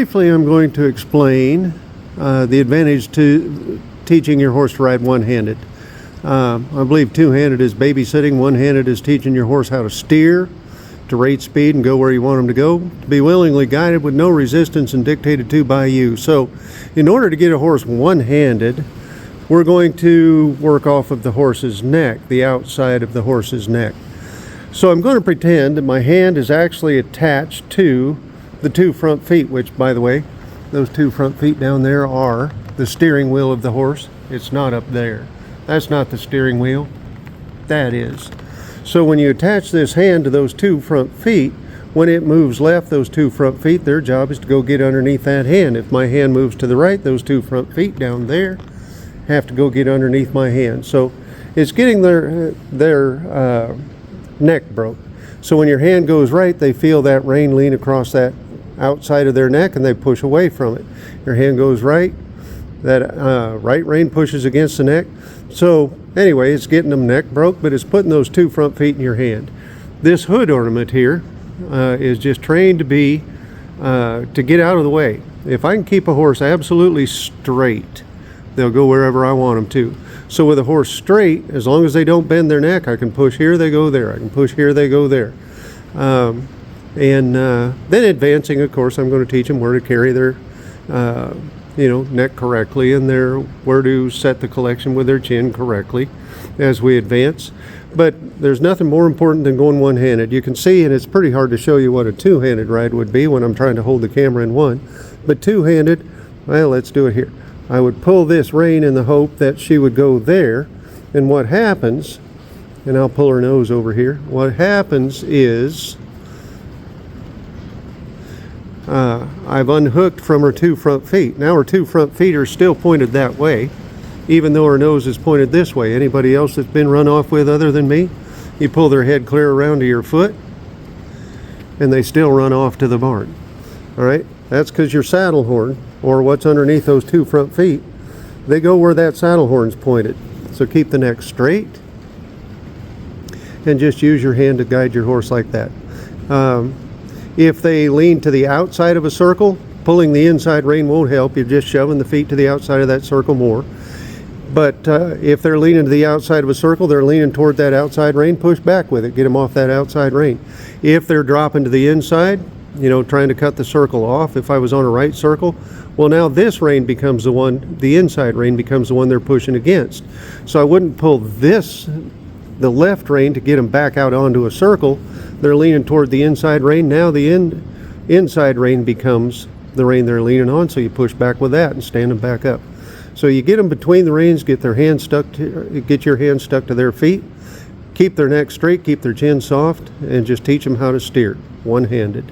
briefly, I'm going to explain the advantage to teaching your horse to ride one-handed. I believe two-handed is babysitting, one-handed is teaching your horse how to steer, to rate speed and go where you want him to go, to be willingly guided with no resistance and dictated to by you. So in order to get a horse one-handed, we're going to work off of the horse's neck, the outside of the horse's neck. So I'm going to pretend that my hand is actually attached to the two front feet, which, by the way, those two front feet down there are the steering wheel of the horse. It's not up there. That's not the steering wheel. That is. So when you attach this hand to those two front feet, when it moves left, those two front feet, their job is to go get underneath that hand. If my hand moves to the right, those two front feet down there have to go get underneath my hand. So it's getting their neck broke. So when your hand goes right, they feel that rein lean across that outside of their neck and they push away from it. Your hand goes right, that right rein pushes against the neck. So anyway, it's getting them neck broke, but it's putting those two front feet in your hand. This hood ornament here is just trained to be to get out of the way. If I can keep a horse absolutely straight, they'll go wherever I want them to. So with a horse straight, as long as they don't bend their neck, I can push here, they go there. I can push here, they go there. Then advancing, of course, I'm going to teach them where to carry their neck correctly and where to set the collection with their chin correctly as we advance. But there's nothing more important than going one-handed. You can see, and it's pretty hard to show you what a two-handed ride would be when I'm trying to hold the camera in one. But two-handed, well, let's do it here. I would pull this rein in the hope that she would go there. And what happens, and I'll pull her nose over here, what happens is I've unhooked from her two front feet. Now her two front feet are still pointed that way, even though her nose is pointed this way. Anybody else that's been run off with other than me, you pull their head clear around to your foot, and they still run off to the barn. All right, that's because your saddle horn, or what's underneath those two front feet, they go where that saddle horn's pointed. So keep the neck straight, and just use your hand to guide your horse like that. If they lean to the outside of a circle, pulling the inside rein won't help. You're just shoving the feet to the outside of that circle more. But if they're leaning to the outside of a circle, they're leaning toward that outside rein, push back with it, get them off that outside rein. If they're dropping to the inside, trying to cut the circle off, if I was on a right circle, well, now this rein becomes the one, the inside rein becomes the one they're pushing against. So I wouldn't pull the left rein to get them back out onto a circle. They're leaning toward the inside rein. Now the inside rein becomes the rein they're leaning on, so you push back with that and stand them back up. So you get them between the reins, get your hand stuck to their feet, keep their neck straight, keep their chin soft, and just teach them how to steer one-handed.